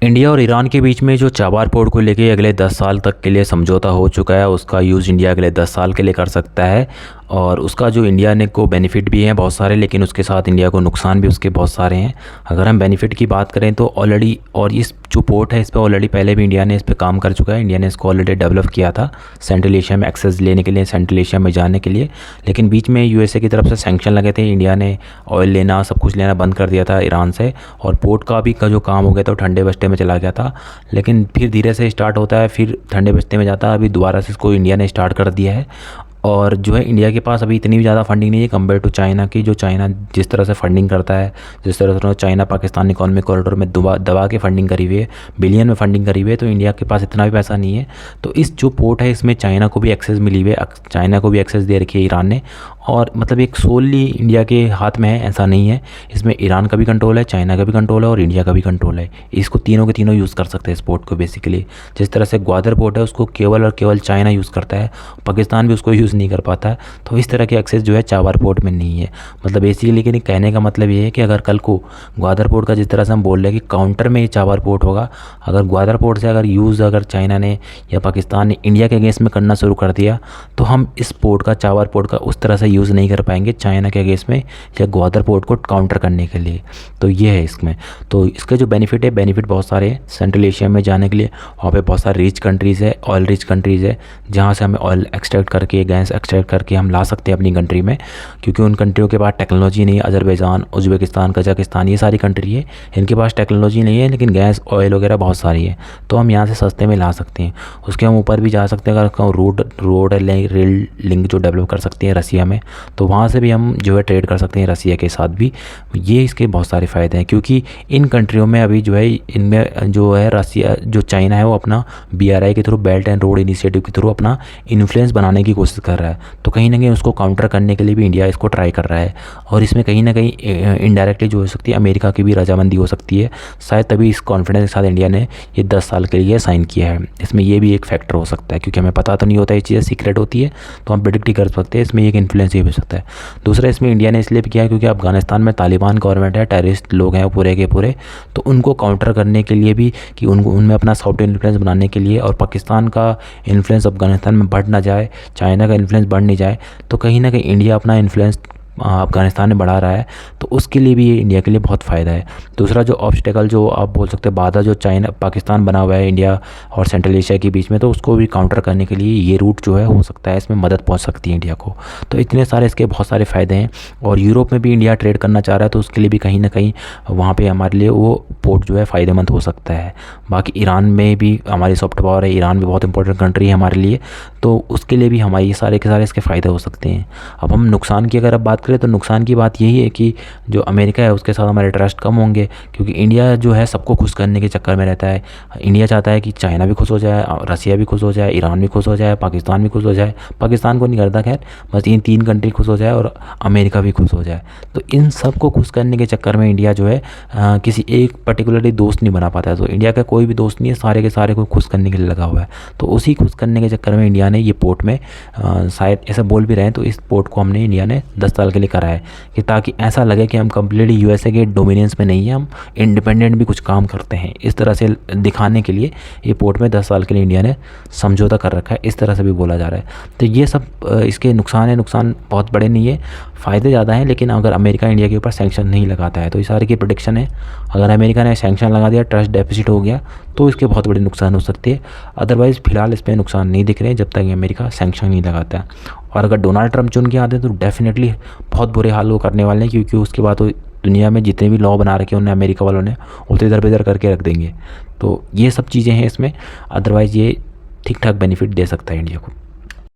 India और Iran के बीच में जो चाबार पोर्ट को लेके अगले 10 साल तक के लिए समझौता हो चुका है, उसका यूज़ इंडिया अगले 10 साल के लिए कर सकता है। और उसका जो इंडिया ने को बेनिफिट भी हैं बहुत सारे, लेकिन उसके साथ इंडिया को नुकसान भी उसके बहुत सारे हैं। अगर हम बेनिफिट की बात करें तो ऑलरेडी, और इस जो पोर्ट है इस पर ऑलरेडी पहले भी इंडिया ने इस पर काम कर चुका है। इंडिया ने इसको ऑलरेडी डेवलप किया था सेंट्रल एशिया में एक्सेस लेने के लिए, सेंट्रल एशिया में जाने के लिए। लेकिन बीच में यूएसए की तरफ से सैंक्शन लगे थे, इंडिया ने ऑयल लेना, सब कुछ लेना बंद कर दिया था ईरान से, और पोर्ट का जो काम हो गया था वो ठंडे बस्ते में चला गया था। लेकिन फिर धीरे से स्टार्ट होता है, फिर ठंडे बस्ते में जाता है। अभी दोबारा से इसको इंडिया ने स्टार्ट कर दिया है। और जो है इंडिया के पास अभी इतनी भी ज़्यादा फंडिंग नहीं है कंपेयर टू चाइना की। जो चाइना जिस तरह से फंडिंग करता है, जिस तरह से चाइना पाकिस्तान इकोनॉमिक कॉरिडोर में दबा के फंडिंग करी हुई है, बिलियन में फंडिंग करी हुई है, तो इंडिया के पास इतना भी पैसा नहीं है। तो इस जो पोर्ट है इसमें चाइना को भी एक्सेस मिली हुई है, चाइना को भी एक्सेस दे रखी है ईरान ने। और मतलब एक सोलली इंडिया के हाथ में है ऐसा नहीं है, इसमें ईरान का भी कंट्रोल है, चाइना का भी कंट्रोल है और इंडिया का भी कंट्रोल है। इसको तीनों के तीनों यूज़ कर सकते हैं इस पोर्ट को बेसिकली। जिस तरह से ग्वादर पोर्ट है उसको केवल और केवल चाइना यूज़ करता है, पाकिस्तान भी उसको यूज़ नहीं कर पाता है। तो इस तरह के एक्सेस जो है चाबार पोर्ट में नहीं है। मतलब बेसिकली, लेकिन कहने का मतलब ये है कि अगर कल को ग्वादर पोर्ट का, जिस तरह से हम बोल रहे हैं कि काउंटर में ये चाबार पोर्ट होगा, अगर ग्वादर पोर्ट से अगर यूज़ अगर चाइना ने या पाकिस्तान ने इंडिया के अगेंस्ट में करना शुरू कर दिया, तो हम इस पोर्ट का, चाबार पोर्ट का उस तरह से यूज़ नहीं कर पाएंगे चाइना के अगेंस्ट में या ग्वादर पोर्ट को काउंटर करने के लिए। तो ये है इसमें। तो इसके जो बेनिफिट है, बेनिफिट बहुत सारे हैं। सेंट्रल एशिया में जाने के लिए वहाँ पे बहुत सारे रिच कंट्रीज़ है, ऑयल रिच कंट्रीज़ है, जहाँ से हमें ऑयल एक्सट्रैक्ट करके, गैस एक्सट्रैक्ट करके हम ला सकते हैं अपनी कंट्री में। क्योंकि उन कंट्रियों के पास टेक्नोलॉजी नहीं है। अजरबैजान, उज़्बेकिस्तान, कजाकिस्तान, ये सारी कंट्री है, इनके पास टेक्नोलॉजी नहीं है, लेकिन गैस, ऑयल वगैरह बहुत सारी है। तो हम यहाँ से सस्ते में ला सकते हैं। उसके हम ऊपर भी जा सकते हैं, अगर रोड रेल लिंक जो डेवलप कर सकते हैं रसिया में, तो वहाँ से भी हम जो है ट्रेड कर सकते हैं रसिया के साथ भी। ये इसके बहुत सारे फ़ायदे हैं, क्योंकि इन कंट्रियों में अभी जो है, इनमें जो है रसिया, जो चाइना है वो अपना BRI के through, belt and road initiative के थ्रू अपना इन्फ्लुएंस बनाने की कोशिश कर रहा है। तो कहीं ना कहीं उसको काउंटर करने के लिए भी इंडिया इसको ट्राई कर रहा है। और इसमें कहीं ना कहीं इनडायरेक्टली जो हो सकती है अमेरिका की भी रजामंदी हो सकती है शायद, तभी इस कॉन्फिडेंस के साथ इंडिया ने ये 10 साल के लिए साइन किया है। इसमें ये भी एक फैक्टर हो सकता है, क्योंकि हमें पता तो नहीं होता, ये चीज़ें सीक्रेट होती है, तो हम प्रेडिक्ट ही कर सकते हैं। इसमें एक इन्फ्लुएंस ये भी हो सकता है। दूसरा, इसमें इंडिया ने इसलिए भी किया क्योंकि अफगानिस्तान में तालिबान गवर्नमेंट है, टेररिस्ट लोग हैं पूरे के पूरे, तो उनको काउंटर करने के लिए भी, कि उनको उनमें अपना सॉफ्ट इन्फ्लुएंस बनाने के लिए, और पाकिस्तान का इन्फ्लुएंस अफगानिस्तान में बढ़ ना जाए, चाइना का इन्फ्लुएंस बढ़ नहीं जाए, तो कहीं ना कहीं इंडिया अपना इन्फ्लुएंस अफगानिस्तान में बढ़ा रहा है। तो उसके लिए भी ये इंडिया के लिए बहुत फ़ायदा है। दूसरा, जो ऑब्स्टेकल, जो आप बोल सकते हैं बाधा, जो चाइना पाकिस्तान बना हुआ है इंडिया और सेंट्रल एशिया के बीच में, तो उसको भी काउंटर करने के लिए ये रूट जो है हो सकता है, इसमें मदद पहुंच सकती है इंडिया को। तो इतने सारे इसके बहुत सारे फ़ायदे हैं। और यूरोप में भी इंडिया ट्रेड करना चाह रहा है, तो उसके लिए भी कहीं ना कहीं वहाँ पर हमारे लिए वो पोर्ट जो है फ़ायदेमंद हो सकता है। बाकी ईरान में भी हमारी सॉफ्ट पावर है, ईरान भी बहुत इंपॉर्टेंट कंट्री है हमारे लिए, तो उसके लिए भी हमारे ये सारे के सारे इसके फ़ायदे हो सकते हैं। अब हम नुकसान की अगर अब बात करें, तो नुकसान की बात यही है कि जो अमेरिका है उसके साथ हमारे ट्रस्ट कम होंगे, क्योंकि इंडिया जो है सबको खुश करने के चक्कर में रहता है। इंडिया चाहता है कि चाइना भी खुश हो जाए, रसिया भी खुश हो जाए, ईरान भी खुश हो जाए, पाकिस्तान भी खुश हो जाए। पाकिस्तान को नहीं करता खैर, बस इन 3 कंट्री खुश हो जाए और अमेरिका भी खुश हो जाए। तो इन सबको खुश करने के चक्कर में इंडिया जो है किसी एक पर्टिकुलरली दोस्त नहीं बना पाता है। तो इंडिया का कोई भी दोस्त नहीं है, सारे के सारे को खुश करने के लिए लगा हुआ है। तो उसी खुश करने के चक्कर में इंडिया ने ये पोर्ट में, शायद ऐसा बोल भी रहे हैं, तो इस पोर्ट को हमने इंडिया ने 10 साल के लिए करा है, कि ताकि ऐसा लगे कि हम कंप्लीटली यूएसए के डोमिनेंस में नहीं है, हम इंडिपेंडेंट भी कुछ काम करते हैं। इस तरह से दिखाने के लिए ये पोर्ट में 10 साल के लिए इंडिया ने समझौता कर रखा है, इस तरह से भी बोला जा रहा है। तो ये सब इसके नुकसान है। नुकसान बहुत बड़े नहीं है, फ़ायदे ज़्यादा हैं। लेकिन अगर अमेरिका इंडिया के ऊपर सैंक्शन नहीं लगाता है, तो इस सारे की प्रेडिक्शन है, अगर अमेरिका ने सैंक्शन लगा दिया, ट्रस्ट डेफिसिट हो गया, तो इसके बहुत बड़े नुकसान हो सकते हैं। अदरवाइज़ फ़िलहाल इस पर नुकसान नहीं दिख रहे हैं, जब तक अमेरिका सैंक्शन नहीं लगाता है। और अगर डोनाल्ड ट्रंप चुन के आते हैं, तो डेफिनेटली बहुत बुरे हाल वो करने वाले हैं, क्योंकि उसके बाद तो दुनिया में जितने भी लॉ बना रखे हैं उन्हें अमेरिका वालों ने उधर इधर बेदर करके रख देंगे। तो ये सब चीज़ें हैं इसमें। अदरवाइज़ ये ठीक ठाक बेनिफिट दे सकता है इंडिया को।